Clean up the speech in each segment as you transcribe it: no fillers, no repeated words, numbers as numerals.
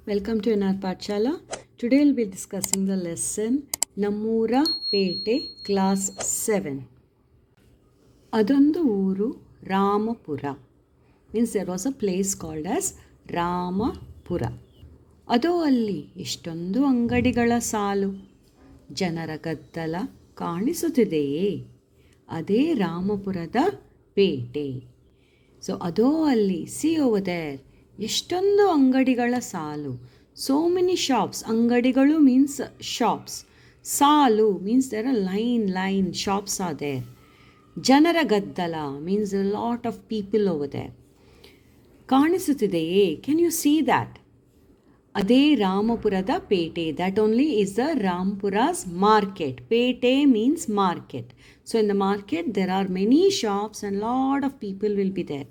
Welcome to NR Pathshala. Today we'll be discussing the lesson Nammura Pete class 7. Adondu uru Ramapura. Means there was a place called as Ramapura. ಅದೋ ಅಲ್ಲಿ ಎಷ್ಟೊಂದು ಅಂಗಡಿಗಳ ಸಾಲು, ಜನರ ಗದ್ದಲ ಕಾಣಿಸುತ್ತಿದೆಯೇ? ಅದೇ ರಾಮಪುರದ ಪೇಟೆ. ಸೊ ಅದೋ ಅಲ್ಲಿ, ಸಿ ಓವರ್ ದೇರ್, ಎಷ್ಟೊಂದು ಅಂಗಡಿಗಳ ಸಾಲು. So many shops. ಅಂಗಡಿಗಳು ಮೀನ್ಸ್ ಶಾಪ್ಸ್. ಸಾಲು means there are line shops are there. ಜನರ ಗದ್ದಲ means a lot of people over there. ಕಾಣಿಸುತ್ತಿದೆಯೇ? Can you see that? ಅದೇ ರಾಮಪುರದ ಪೇಟೆ. That only is the Rampura's market. Pete means market. So in the market there are many shops and lot of people will be there.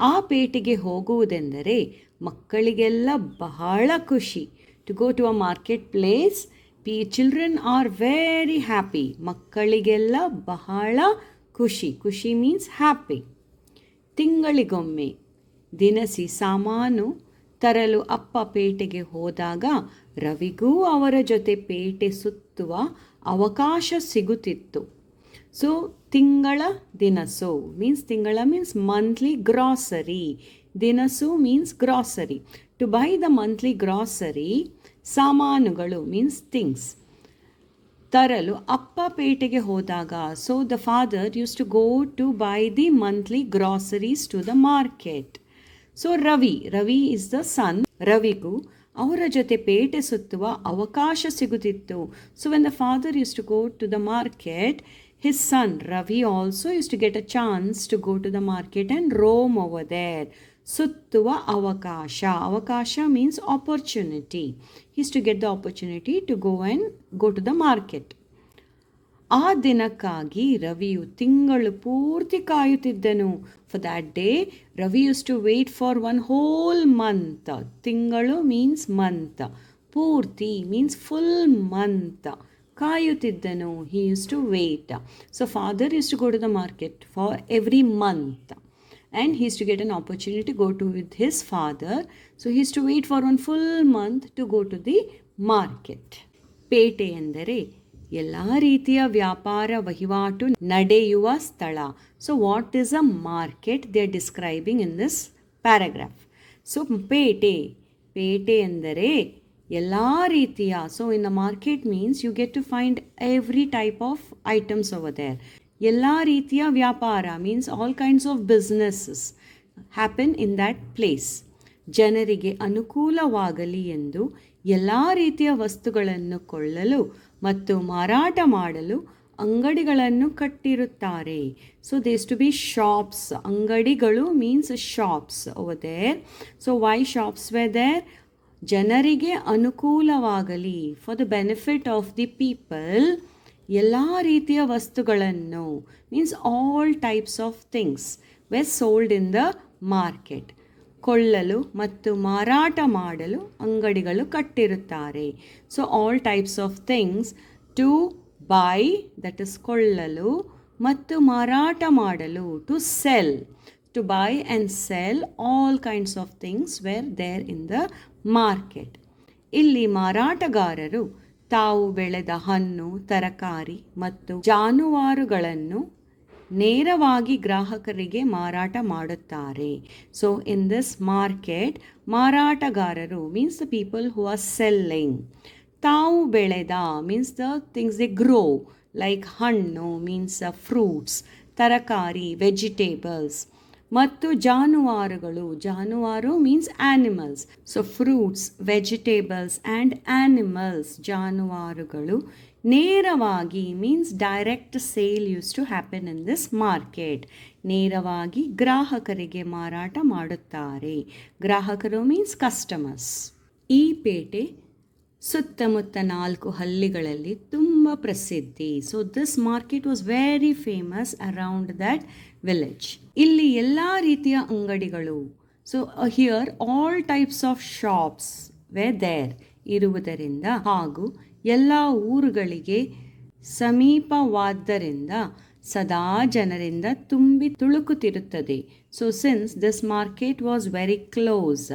ಆ ಪೇಟೆಗೆ ಹೋಗುವುದೆಂದರೆ ಮಕ್ಕಳಿಗೆಲ್ಲ ಬಹಳ ಖುಷಿ. To go to a market place, children are very happy. ಮಕ್ಕಳಿಗೆಲ್ಲ ಬಹಳ ಖುಷಿ. ಖುಷಿ means happy. ತಿಂಗಳಿಗೊಮ್ಮೆ ದಿನಸಿ ಸಾಮಾನು ತರಲು ಅಪ್ಪ ಪೇಟೆಗೆ ಹೋದಾಗ ರವಿಗೂ ಅವರ ಜೊತೆ ಪೇಟೆ ಸುತ್ತುವ ಅವಕಾಶ ಸಿಗುತ್ತಿತ್ತು. ಸೊ ತಿಂಗಳ ದಿನಸು ಮೀನ್ಸ್ ಮಂತ್ಲಿ ಗ್ರಾಸರಿ. ದಿನಸು means grocery. To buy the monthly grocery, ಸಾಮಾನುಗಳು ಮೀನ್ಸ್ ಥಿಂಗ್ಸ್ ತರಲು ಅಪ್ಪ ಪೇಟೆಗೆ ಹೋದಾಗ, so the father use to go to buy the monthly groceries to the market. So Ravi is the son. ರವಿಗೂ ಅವರ ಜೊತೆ ಪೇಟೆ ಸುತ್ತುವ ಅವಕಾಶ ಸಿಗುತ್ತಿತ್ತು. So when the father use to go to the market, his son Ravi also used to get a chance to go to the market and roam over there. ಸುತ್ತುವ ಅವಕಾಶ. ಅವಕಾಶ means opportunity. He used to get the opportunity to go to the market. ಆ ದಿನಕ್ಕಾಗಿ ರವಿಯು ತಿಂಗಳು ಪೂರ್ತಿ ಕಾಯುತ್ತಿದ್ದನು. For that day Ravi use to wait for one whole month. ತಿಂಗಳು means month, ಪೂರ್ತಿ ಮೀನ್ಸ್ ಫುಲ್ ಮಂತ್. ಕಾಯುತ್ತಿದ್ದನು. He use to wait. So father use to go to the market for every month and he used to get an opportunity to go to with his father. So he used to wait for one full month to go to the market. ಪೇಟೆ ಎಂದರೆ ಎಲ್ಲ ರೀತಿಯ ವ್ಯಾಪಾರ ವಹಿವಾಟು ನಡೆಯುವ ಸ್ಥಳ. So what is a market they are describing in this paragraph. So ಪೇಟೆ ಎಂದರೆ ಎಲ್ಲ ರೀತಿಯ. So in the market means you get to find every type of items over there. ಎಲ್ಲ ರೀತಿಯ ವ್ಯಾಪಾರ means all kinds of businesses happen in that place. ಜನರಿಗೆ ಅನುಕೂಲವಾಗಲಿ ಎಂದು ಎಲ್ಲ ರೀತಿಯ ವಸ್ತುಗಳನ್ನು ಕೊಳ್ಳಲು ಮತ್ತು ಮಾರಾಟ ಮಾಡಲು ಅಂಗಡಿಗಳನ್ನು ಕಟ್ಟಿರುತ್ತಾರೆ. So these to be shops. ಅಂಗಡಿಗಳು means shops over there. So why shops were there? ಜನರಿಗೆ ಅನುಕೂಲವಾಗಲಿ, for the benefit of the people, ಎಲ್ಲ ರೀತಿಯ ವಸ್ತುಗಳನ್ನು means all types of things were sold in the market. ಕೊಳ್ಳಲು ಮತ್ತು ಮಾರಾಟ ಮಾಡಲು ಅಂಗಡಿಗಳು ಕಟ್ಟಿರುತ್ತಾರೆ. So all types of things to buy, that is ಕೊಳ್ಳಲು, ಮತ್ತು ಮಾರಾಟ ಮಾಡಲು to sell. To buy and sell all kinds of things where there in the market. ಇಲ್ಲಿ ಮಾರಾಟಗಾರರು ತಾವು ಬೆಳೆದ ಹಣ್ಣು, ತರಕಾರಿ ಮತ್ತು ಜಾನುವಾರುಗಳನ್ನು ನೇರವಾಗಿ ಗ್ರಾಹಕರಿಗೆ ಮಾರಾಟ ಮಾಡುತ್ತಾರೆ. ಸೊ ಇನ್ ದಿಸ್ ಮಾರ್ಕೆಟ್, ಮಾರಾಟಗಾರರು means the people who are selling. ತಾವು ಬೆಳೆದ means the things they grow, like ಹಣ್ಣು ಮೀನ್ಸ್ ಫ್ರೂಟ್ಸ್, ತರಕಾರಿ ವೆಜಿಟೇಬಲ್ಸ್, ಮತ್ತು ಜಾನುವಾರು means animals. So fruits, vegetables and animals, ಜಾನುವಾರುಗಳು ನೇರವಾಗಿ means direct sale use to happen in this market. ನೇರವಾಗಿ ಗ್ರಾಹಕರಿಗೆ ಮಾರಾಟ ಮಾಡುತ್ತಾರೆ. ಗ್ರಾಹಕರು ಮೀನ್ಸ್ ಕಸ್ಟಮರ್ಸ್. ಈ ಪೇಟೆ ಸುತ್ತಮುತ್ತ 4 ಹಳ್ಳಿಗಳಲ್ಲಿ ತುಂಬ ಪ್ರಸಿದ್ಧಿ. So this market was very famous around that village. ಇಲ್ಲಿ ಎಲ್ಲ ರೀತಿಯ ಅಂಗಡಿಗಳು, so here all types of shops were there ಇರುವುದರಿಂದ ಹಾಗೂ ಎಲ್ಲ ಊರುಗಳಿಗೆ ಸಮೀಪವಾದ್ದರಿಂದ ಸದಾ ಜನರಿಂದ ತುಂಬಿ ತುಳುಕುತ್ತಿರುತ್ತದೆ. So since this market was very close,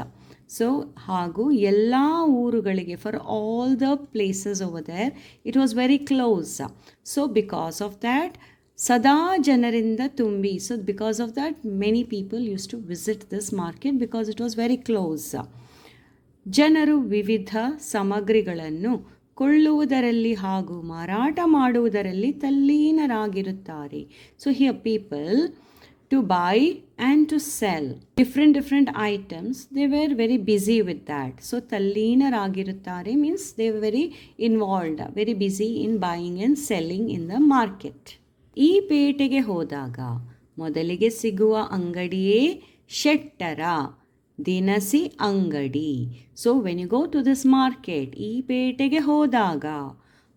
so ಹಾಗೂ ಎಲ್ಲ ಊರುಗಳಿಗೆ, for all the places over there it was very close. So because of that ಸದಾ ಜನರಿಂದ ತುಂಬಿ, so because of that many people use to visit this market because it was very close. ಜನರು ವಿವಿಧ ಸಾಮಗ್ರಿಗಳನ್ನು ಕೊಳ್ಳುವುದರಲ್ಲಿ ಹಾಗೂ ಮಾರಾಟ ಮಾಡುವುದರಲ್ಲಿ ತಲ್ಲೀನರಾಗಿರುತ್ತಾರೆ. So here people to buy and to sell different items, they were very busy with that. So talleenaragiruttare means they were very involved, very busy in buying and selling in the market. ಈ ಪೇಟೆಗೆ ಹೋದಾಗ ಮೊದಲಿಗೆ ಸಿಗುವ ಅಂಗಡಿಯೇ ಶೆಟ್ಟರ ದಿನಸಿ ಅಂಗಡಿ. So when you go to this market, ಈ ಪೇಟೆಗೆ ಹೋದಾಗ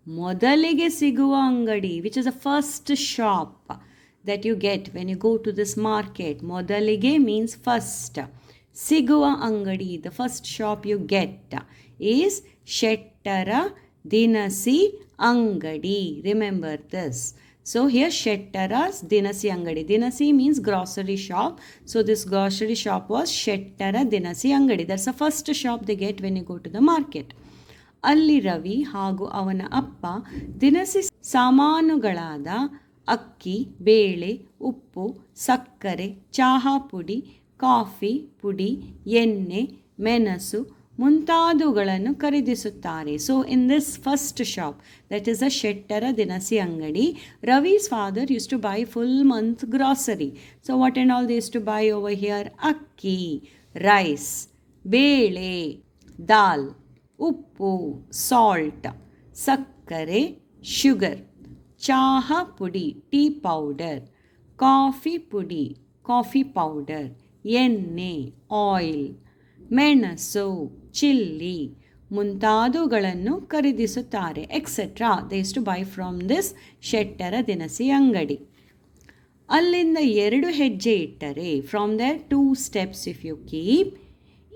ಮೊದಲಿಗೆ ಸಿಗುವ ಅಂಗಡಿ, which is the first shop that you get when you go to this market. Modalige means first. Siguva angadi, the first shop you get is Shettara Dinasi Angadi. Remember this. So here Shettara's Dinasi Angadi. Dinasi means grocery shop. So this grocery shop was Shettara Dinasi Angadi. That's the first shop they get when you go to the market. ಅಲ್ಲಿ ರವಿ ಹಾಗೂ ಅವನ ಅಪ್ಪ ದಿನಸಿ ಸಾಮಾನುಗಳಾದ ಅಕ್ಕಿ, ಬೇಳೆ, ಉಪ್ಪು, ಸಕ್ಕರೆ, ಚಹಾ ಪುಡಿ, ಕಾಫಿ ಪುಡಿ, ಎಣ್ಣೆ, ಮೆಣಸು ಮುಂತಾದವುಗಳನ್ನು ಖರೀದಿಸುತ್ತಾರೆ. So in this first shop, that is a ಶೆಟ್ಟರ ದಿನಸಿ ಅಂಗಡಿ, Ravi's father used to buy full month grocery. So what and all they used to buy over here? ಅಕ್ಕಿ, ರೈಸ್, ಬೇಳೆ, ದಾಲ್, ಉಪ್ಪು, ಸಾಲ್ಟ್, ಸಕ್ಕರೆ, ಶುಗರ್, ಚಹಾ ಪುಡಿ, ಟೀ ಪೌಡರ್, ಕಾಫಿ ಪುಡಿ, ಕಾಫಿ ಪೌಡರ್, ಎಣ್ಣೆ, ಆಯಿಲ್, ಮೆಣಸು, ಚಿಲ್ಲಿ ಮುಂತಾದವುಗಳನ್ನು ಖರೀದಿಸುತ್ತಾರೆ. Etcetera they use to buy from this ಶೆಟ್ಟರ ದಿನಸಿ ಅಂಗಡಿ. ಅಲ್ಲಿಂದ 2 ಹೆಜ್ಜೆ ಇಟ್ಟರೆ, from there 2 steps if you keep,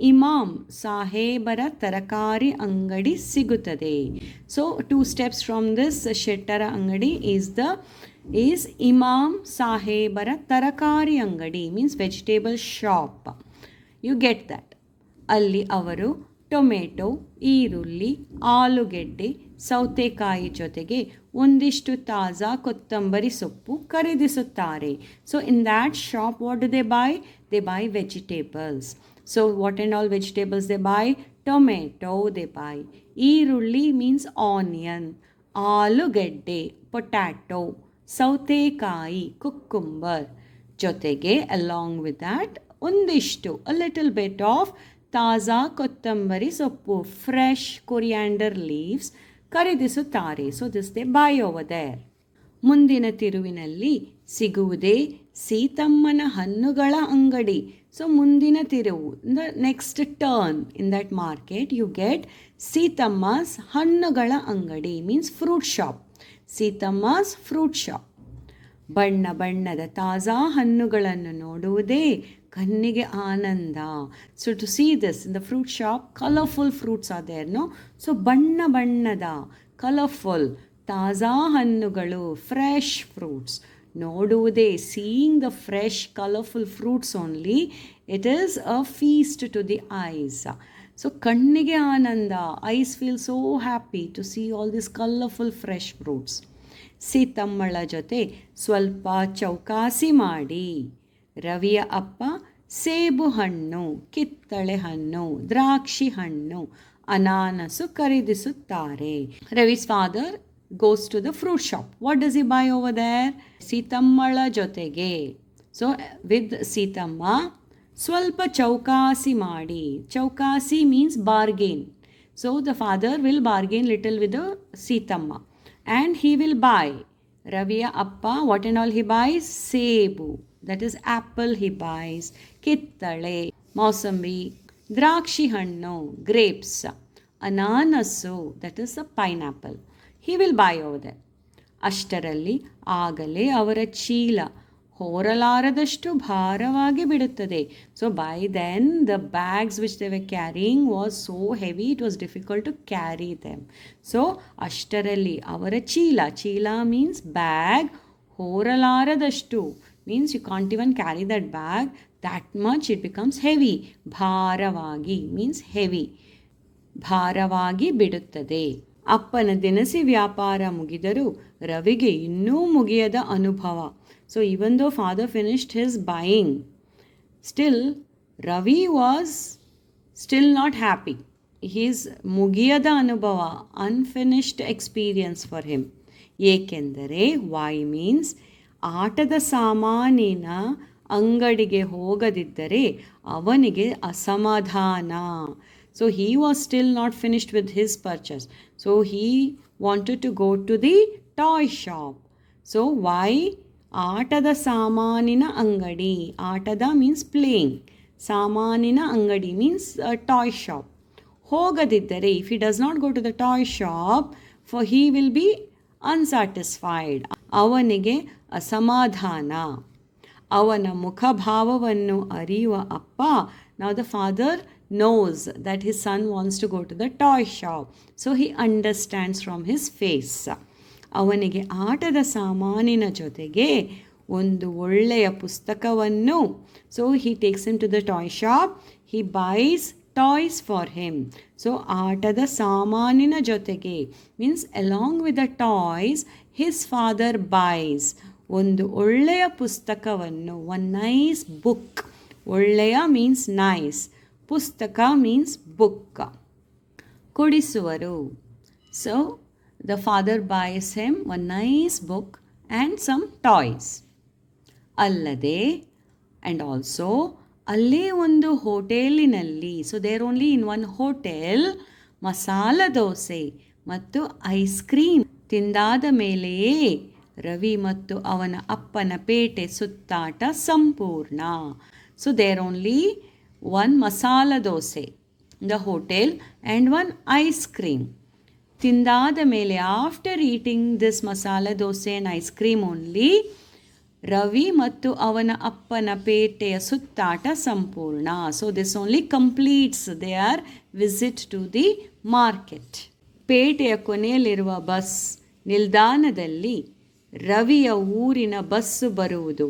Imam ಸಾಹೇಬರ ತರಕಾರಿ ಅಂಗಡಿ ಸಿಗುತ್ತದೆ. ಸೊ 2 steps ಫ್ರಮ್ ದಿಸ್ ಶೆಟ್ಟರ ಅಂಗಡಿ is ಇಮಾಮ್ ಸಾಹೇಬರ ತರಕಾರಿ ಅಂಗಡಿ, means vegetable shop. You get that. ಅಲ್ಲಿ ಅವರು ಟೊಮೆಟೊ, ಈರುಳ್ಳಿ, ಆಲೂಗೆಡ್ಡೆ, ಸೌತೆಕಾಯಿ ಜೊತೆಗೆ ಒಂದಿಷ್ಟು ತಾಜಾ ಕೊತ್ತಂಬರಿ ಸೊಪ್ಪು ಖರೀದಿಸುತ್ತಾರೆ. So in that shop what do they by? They by vegetables. So what and all vegetables they buy? Tomato they buy. Eerulli means onion. Alugedde, potato. Sautekai, cucumber. Jotege, along with that, undishtu, a little bit of taza kottambari soppu, fresh coriander leaves, ಖರೀದಿಸುತ್ತಾರೆ. So this they buy over there. ಮುಂದಿನ ತಿರುವಿನಲ್ಲಿ ಸಿಗುವುದೇ ಸೀತಮ್ಮನ ಹಣ್ಣುಗಳ ಅಂಗಡಿ. So ಮುಂದಿನ ತಿರುವು, the next turn in that market you get Seethamma's ಹಣ್ಣುಗಳ ಅಂಗಡಿ, means fruit shop. Seethamma's fruit shop. ಬಣ್ಣ ಬಣ್ಣದ ತಾಜಾ ಹಣ್ಣುಗಳನ್ನು ನೋಡುವುದೇ ಕಣ್ಣಿಗೆ ಆನಂದ. So to see this in the fruit shop, colourful fruits are there, no? So ಬಣ್ಣ ಬಣ್ಣದ ಕಲರ್ಫುಲ್ ತಾಜಾ ಹಣ್ಣುಗಳು, ಫ್ರೆಶ್ ಫ್ರೂಟ್ಸ್ ನೋಡುವುದೇ, seeing the fresh colourful fruits only, it is a feast to the eyes. So ಕಣ್ಣಿಗೆ ಆನಂದ, eyes feel so happy to see all this colourful fresh fruits. ಸೀತಮ್ಮಳ ಜೊತೆ ಸ್ವಲ್ಪ ಚೌಕಾಸಿ ಮಾಡಿ ರವಿಯ ಅಪ್ಪ ಸೇಬು ಹಣ್ಣು, ಕಿತ್ತಳೆ ಹಣ್ಣು, ದ್ರಾಕ್ಷಿ ಹಣ್ಣು, ಅನಾನಸು ಖರೀದಿಸುತ್ತಾರೆ. ರವಿ's father goes to the fruit shop. What does he buy over there? ಸೀತಮ್ಮಳ ಜೊತೆಗೆ, ಸೊ ವಿತ್ ಸೀತಮ್ಮ ಸ್ವಲ್ಪ ಚೌಕಾಸಿ ಮಾಡಿ. ಚೌಕಾಸಿ means bargain. So the father will bargain little with the Seethamma and he will buy. ರವಿಯ ಅಪ್ಪ what and all he buys? ಸೇಬು, that is apple he buys, ಕಿತ್ತಳೆ, ಮೌಸಂಬಿ, ದ್ರಾಕ್ಷಿ ಹಣ್ಣು, grapes, ಅನಾನಸ್ಸು, that is a pineapple. He will buy over there. ಅಷ್ಟರಲ್ಲಿ ಆಗಲೇ ಅವರ ಚೀಲ ಹೊರಲಾರದಷ್ಟು ಭಾರವಾಗಿ ಬಿಡುತ್ತದೆ. So by then the bags which they were carrying was so heavy, it was difficult to carry them. So ಅಷ್ಟರಲ್ಲಿ ಅವರ ಚೀಲ ಮೀನ್ಸ್ ಬ್ಯಾಗ್, ಹೊರಲಾರದಷ್ಟು, means you can't even carry that bag, that much it becomes heavy. ಭಾರವಾಗಿ means heavy. ಭಾರವಾಗಿ ಬಿಡುತ್ತದೆ. ಅಪ್ಪನ ದಿನಸಿ ವ್ಯಾಪಾರ ಮುಗಿದರೂ ರವಿಗೆ ಇನ್ನೂ ಮುಗಿಯದ ಅನುಭವ. So even though father finished his buying, still Ravi was still not happy. His ಮುಗಿಯದ ಅನುಭವ, unfinished experience for him. ಏಕೆಂದರೆ why means ಆಟದ ಸಾಮಾನಿನ ಅಂಗಡಿಗೆ ಹೋಗದಿದ್ದರೆ ಅವನಿಗೆ ಅಸಮಾಧಾನ. So he was still not finished with his purchase. So he wanted to go to the toy shop. So why? ಆಟದ ಸಾಮಾನಿನ ಅಂಗಡಿ. ಆಟದ means playing. ಸಾಮಾನಿನ ಅಂಗಡಿ means a toy shop. ಹೋಗದಿದ್ದರೆ, if he does not go to the toy shop, for he will be unsatisfied. ಅವನಿಗೆ ಅಸಮಾಧಾನ. ಅವನ ಮುಖಭಾವವನ್ನು ಅರಿಯುವ ಅಪ್ಪ, now the father knows that his son wants to go to the toy shop. So he understands from his face. ಅವನಿಗೆ ಆಟದ ಸಾಮಾನಿನ ಜೊತೆಗೆ ಒಂದು ಒಳ್ಳೆಯ ಪುಸ್ತಕವನ್ನು, so he takes him to the toy shop, he buys toys for him. So ಆಟದ ಸಾಮಾನಿನ ಜೊತೆಗೆ means along with the toys his father buys ಒಂದು ಒಳ್ಳೆಯ ಪುಸ್ತಕವನ್ನು, one nice book. ಒಳ್ಳೆಯ means nice, ಪುಸ್ತಕ means book. ಕೊಡಿಸುವರು. So the father buys him one nice book and some toys. ಅಲ್ಲದೆ and also ಅಲ್ಲೇ ಒಂದು ಹೋಟೆಲಿನಲ್ಲಿ, so there only in one hotel, masala dosa ಮತ್ತು ಐಸ್ ಕ್ರೀಮ್ ತಿಂದಾದ ಮೇಲೆಯೇ ರವಿ ಮತ್ತು ಅವನ ಅಪ್ಪನ ಪೇಟೆ ಸುತ್ತಾಟ ಸಂಪೂರ್ಣ. So there only one masala dosa the hotel and one ice cream. ತಿಂದಾದ ಮೇಲೆ after eating this masala dosa and ice cream only, Ravi ಮತ್ತು ಅವನ ಅಪ್ಪನ ಪೇಟೆಯ ಸುತ್ತಾಟ ಸಂಪೂರ್ಣ. So this only completes their visit to the market. ಪೇಟೆಯ ಕೊನೆಯಲ್ಲಿರುವ ಬಸ್ ನಿಲ್ದಾಣದಲ್ಲಿ ರವಿಯ ಊರಿನ ಬಸ್ಸು ಬರುವುದು.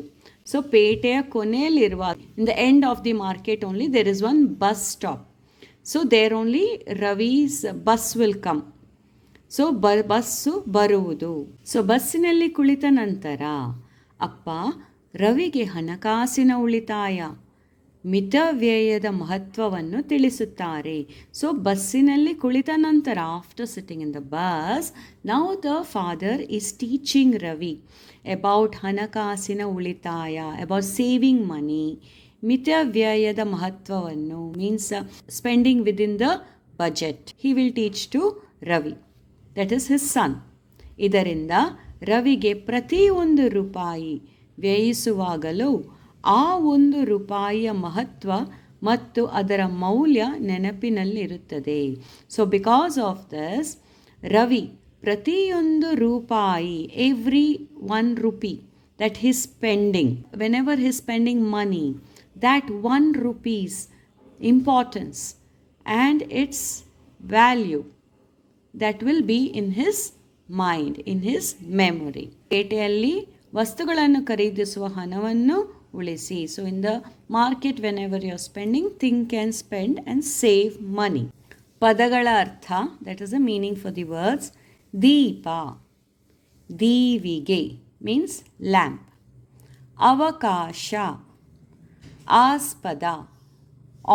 ಸೊ ಪೇಟೆಯ ಕೊನೆಯಲ್ಲಿರುವ, in the end of the market only there is one bus stop. So there only Ravi's bus will come. So bus ಬರುವುದು. So ಬಸ್ಸಿನಲ್ಲಿ ಕುಳಿತ ನಂತರ ಅಪ್ಪ ರವಿಗೆ ಹಣಕಾಸಿನ ಉಳಿತಾಯ, ಮಿತವ್ಯಯದ ಮಹತ್ವವನ್ನು ತಿಳಿಸುತ್ತಾರೆ. ಸೊ ಬಸ್ಸಿನಲ್ಲಿ ಕುಳಿತ ನಂತರ, after sitting in the bus, now the father is teaching Ravi about ಹಣಕಾಸಿನ ಉಳಿತಾಯ, ಅಬೌಟ್ ಸೇವಿಂಗ್ ಮನಿ, ಮಿತವ್ಯಯದ ಮಹತ್ವವನ್ನು means spending within the budget. He will teach to Ravi, that is his son. ಇದರಿಂದ ರವಿಗೆ ಪ್ರತಿ ಒಂದು ರೂಪಾಯಿ ವ್ಯಯಿಸುವಾಗಲೂ ಆ ಒಂದು ರೂಪಾಯಿಯ ಮಹತ್ವ ಮತ್ತು ಅದರ ಮೌಲ್ಯ ನೆನಪಿನಲ್ಲಿರುತ್ತದೆ. So because of this, Ravi ಪ್ರತಿಯೊಂದು ರೂಪಾಯಿ, every one rupee that he spending, whenever he spending money, that 1 rupee's importance and its value that will be in his mind, in his memory. ಪೇಟೆಯಲ್ಲಿ ವಸ್ತುಗಳನ್ನು ಖರೀದಿಸುವ ಹಣವನ್ನು ಉಳಿಸಿ. So in the market whenever you are spending, think and spend and save money. ಪದಗಳ ಅರ್ಥ, that is the meaning for the words. ದೀಪ, ದೀವಿಗೆ means lamp. ಅವಕಾಶ, ಆಸ್ಪದ,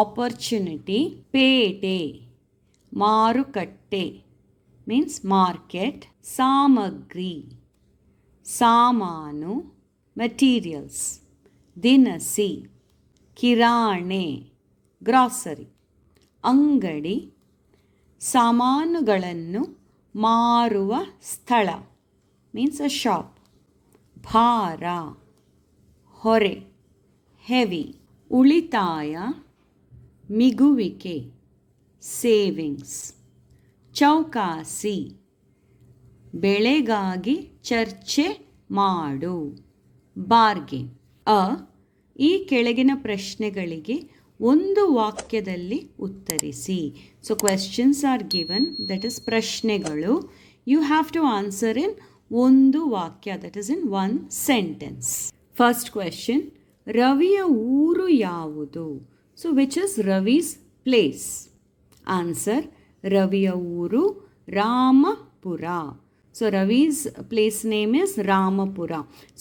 ಆಪರ್ಚುನಿಟಿ. ಪೇಟೆ, ಮಾರುಕಟ್ಟೆ ಮೀನ್ಸ್ ಮಾರ್ಕೆಟ್. ಸಾಮಗ್ರಿ, ಸಾಮಾನು, ಮೆಟೀರಿಯಲ್ಸ್. ದಿನಸಿ, ಕಿರಾಣೆ, ಗ್ರಾಸರಿ. ಅಂಗಡಿ, ಸಾಮಾನುಗಳನ್ನು ಮಾರುವ ಸ್ಥಳ ಮೀನ್ಸ್ ಅ ಶಾಪ್. ಭಾರ, ಹೊರೆ, ಹೆವಿ. ಉಳಿತಾಯ, ಮಿಗುವಿಕೆ, ಸೇವಿಂಗ್ಸ್. ಚೌಕಾಸಿ, ಬೆಳೆಗಾಗಿ ಚರ್ಚೆ ಮಾಡು, ಬಾರ್ಗೇನ್. ಈ ಕೆಳಗಿನ ಪ್ರಶ್ನೆಗಳಿಗೆ ಒಂದು ವಾಕ್ಯದಲ್ಲಿ ಉತ್ತರಿಸಿ. So questions are given, that is ಪ್ರಶ್ನೆಗಳು. You have to answer in ಒಂದು ವಾಕ್ಯ, that is in one sentence. First question, ರವಿಯ ಊರು ಯಾವುದು? So which is Ravi's place? Answer, ರವಿಯ ಊರು Ramapura. So Ravi's place name is Ramapura.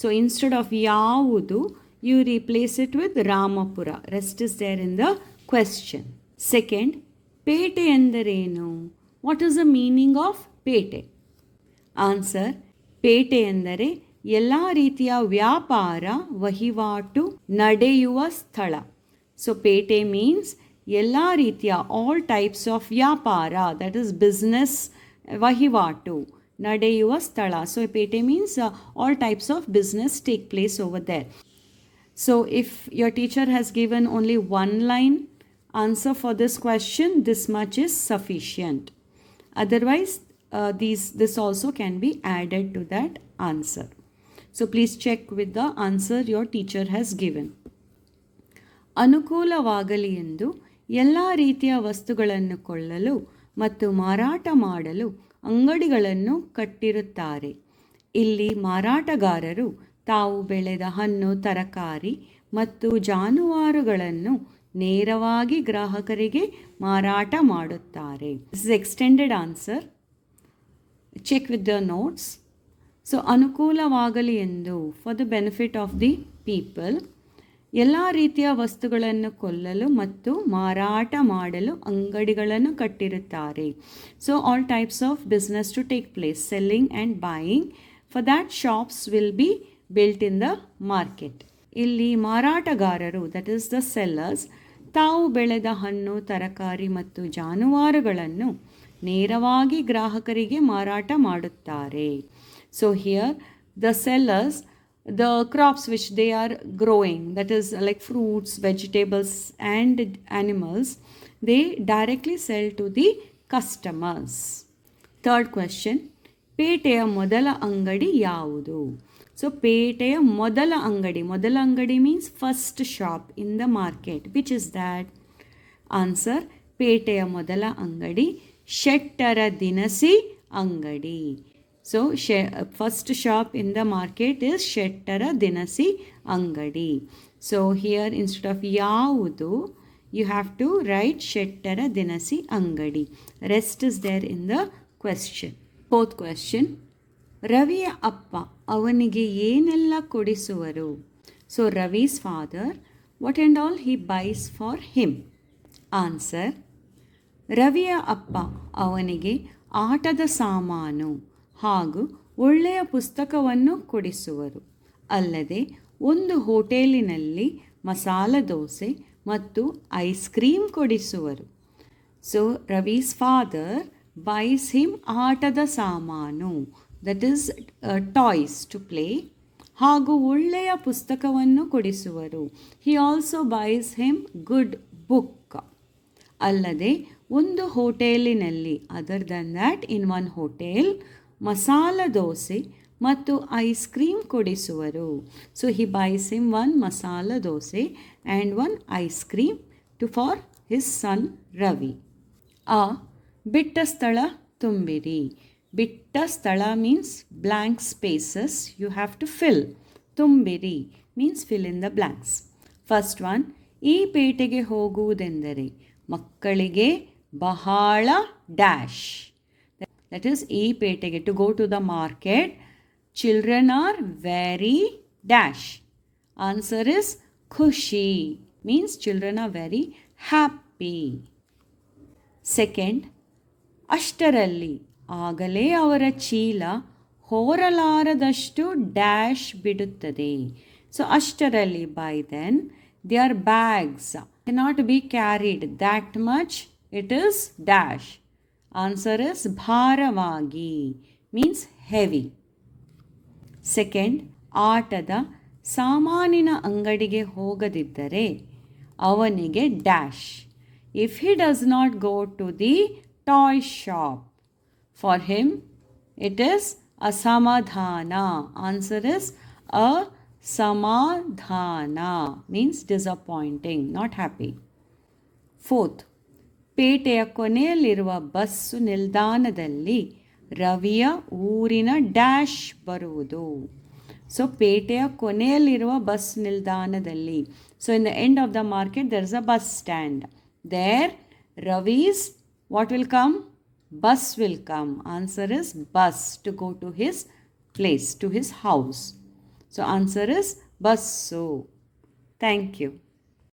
So instead of ಯಾವುದು, you replace it with Ramapura. Rest is there in the question. Second, ಪೇಟೆ ಎಂದರೇನು? What is the meaning of ಪೇಟೆ? Answer, ಪೇಟೆ ಎಂದರೆ ಎಲ್ಲ ರೀತಿಯ ವ್ಯಾಪಾರ ವಹಿವಾಟು ನಡೆಯುವ ಸ್ಥಳ. ಸೊ ಪೇಟೆ ಮೀನ್ಸ್ ಎಲ್ಲ ರೀತಿಯ ಆಲ್ ಟೈಪ್ಸ್ ಆಫ್ ವ್ಯಾಪಾರ, ದಟ್ ಇಸ್ ಬಿಸ್ನೆಸ್, ವಹಿವಾಟು ನಡೆಯುವ ಸ್ಥಳ. ಸೊ ಪೇಟೆ means all types of business take place over there. So if your teacher has given only one line answer for this question, this much is sufficient. Otherwise, this also can be added to that answer. So please check with the answer your teacher has given. ಅನುಕೂಲವಾಗಲಿ ಎಂದು ಎಲ್ಲ ರೀತಿಯ ವಸ್ತುಗಳನ್ನು ಕೊಳ್ಳಲು ಮತ್ತು ಮಾರಾಟ ಮಾಡಲು ಅಂಗಡಿಗಳನ್ನು ಕಟ್ಟಿರುತ್ತಾರೆ. ಇಲ್ಲಿ ಮಾರಾಟಗಾರರು ತಾವು ಬೆಳೆದ ಹಣ್ಣು, ತರಕಾರಿ ಮತ್ತು ಜಾನುವಾರುಗಳನ್ನು ನೇರವಾಗಿ ಗ್ರಾಹಕರಿಗೆ ಮಾರಾಟ ಮಾಡುತ್ತಾರೆ. This is extended answer. Check with the notes. So ಅನುಕೂಲವಾಗಲಿ ಎಂದು, for the benefit of the people, ಎಲ್ಲ ರೀತಿಯ ವಸ್ತುಗಳನ್ನು ಕೊಳ್ಳಲು ಮತ್ತು ಮಾರಾಟ ಮಾಡಲು ಅಂಗಡಿಗಳನ್ನು ಕಟ್ಟಿರುತ್ತಾರೆ. So all types of business to take place, selling and buying. For that shops will be built in the market. ಇಲ್ಲಿ ಮಾರಾಟಗಾರರು, ದಟ್ ಈಸ್ ದ ಸೆಲ್ಲರ್ಸ್, ತಾವು ಬೆಳೆದ ಹಣ್ಣು, ತರಕಾರಿ ಮತ್ತು ಜಾನುವಾರುಗಳನ್ನು ನೇರವಾಗಿ ಗ್ರಾಹಕರಿಗೆ ಮಾರಾಟ ಮಾಡುತ್ತಾರೆ. So here the sellers, the crops which they are growing, that is like fruits, vegetables and animals, they directly sell to the customers. Third question, ಪೇಟೆಯ ಮೊದಲ ಅಂಗಡಿ ಯಾವುದು? ಸೊ ಪೇಟೆಯ ಮೊದಲ ಅಂಗಡಿ means first shop in the market. Which is that? Answer, ಪೇಟೆಯ ಮೊದಲ ಅಂಗಡಿ ಶೆಟ್ಟರ ದಿನಸಿ ಅಂಗಡಿ. So first shop in the market is ಶೆಟ್ಟರ ದಿನಸಿ ಅಂಗಡಿ. ಸೊ ಹಿಯರ್ ಇನ್ಸ್ಟೆಡ್ ಆಫ್ ಯಾವುದು, ಯು ಹ್ಯಾವ್ ಟು ರೈಟ್ ಶೆಟ್ಟರ ದಿನಸಿ ಅಂಗಡಿ. Rest is there in the question. Fourth question, ರವಿಯ ಅಪ್ಪ ಅವನಿಗೆ ಏನೆಲ್ಲ ಕೊಡಿಸುವರು? So Ravi's father, what and all he buys for him? Answer, ರವಿಯ ಅಪ್ಪ ಅವನಿಗೆ ಆಟದ ಸಾಮಾನು ಹಾಗೂ ಒಳ್ಳೆಯ ಪುಸ್ತಕವನ್ನು ಕೊಡಿಸುವರು. ಅಲ್ಲದೆ ಒಂದು ಹೋಟೆಲಿನಲ್ಲಿ ಮಸಾಲ ದೋಸೆ ಮತ್ತು ಐಸ್ ಕ್ರೀಮ್ ಕೊಡಿಸುವರು. So Ravi's father buys him ಆಟದ ಸಾಮಾನು, that is toys to play, ಹಾಗೂ ಒಳ್ಳೆಯ ಪುಸ್ತಕವನ್ನು ಕೊಡಿಸುವರು. He also buys him good book. ಅಲ್ಲದೆ ಒಂದು ಹೋಟೆಲಿನಲ್ಲಿ, other than that in one hotel, masala dosa ಮತ್ತು ಐಸ್ ಕ್ರೀಮ್ ಕೊಡಿಸುವರು. So he buys him one masala dosa and one ice cream for his son Ravi. ಬಿಟ್ಟ ಸ್ಥಳ ತುಂಬಿರಿ. ಬಿಟ್ಟ ಸ್ಥಳ means blank spaces you have to fill. ತುಂಬಿರಿ means fill in the blanks. First one, ಈ ಪೇಟೆಗೆ ಹೋಗುವುದೆಂದರೆ ಮಕ್ಕಳಿಗೆ ಬಹಳ ಡ್ಯಾಶ್. ದಟ್ ಈಸ್ ಈ ಪೇಟೆಗೆ, to go to the market, children are very dash. Answer is ಖುಷಿ, means children are very happy. Second, ಅಷ್ಟರಲ್ಲಿ ಆಗಲೇ ಅವರ ಚೀಲ ಹೋರಲಾರದಷ್ಟು ಡ್ಯಾಶ್ ಬಿಡುತ್ತದೆ. ಸೊ ಅಷ್ಟರಲ್ಲಿ, by then, their bags cannot be carried that much, it is dash. Answer is ಭಾರವಾಗಿ, means heavy. Second, ಆಟದ ಸಾಮಾನಿನ ಅಂಗಡಿಗೆ ಹೋಗದಿದ್ದರೆ ಅವನಿಗೆ dash. If he does not go to the toy shop, for him it is asamadhana. Answer is asamadhana, means disappointing, not happy. Fourth, ಪೇಟೆಯ ಕೊನೆಯಲ್ಲಿರುವ bus ನಿಲ್ದಾಣದಲ್ಲಿ ರವಿಯ ಊರಿನ dash ಬರುವುದು. So ಪೇಟೆಯ ಕೊನೆಯಲ್ಲಿರುವ ಬಸ್ ನಿಲ್ದಾಣದಲ್ಲಿ. So in the end of the market there is a bus stand. There Ravi's what will come? Bus will come. Answer is bus to go to his place, to his house. So answer is bus. So thank you.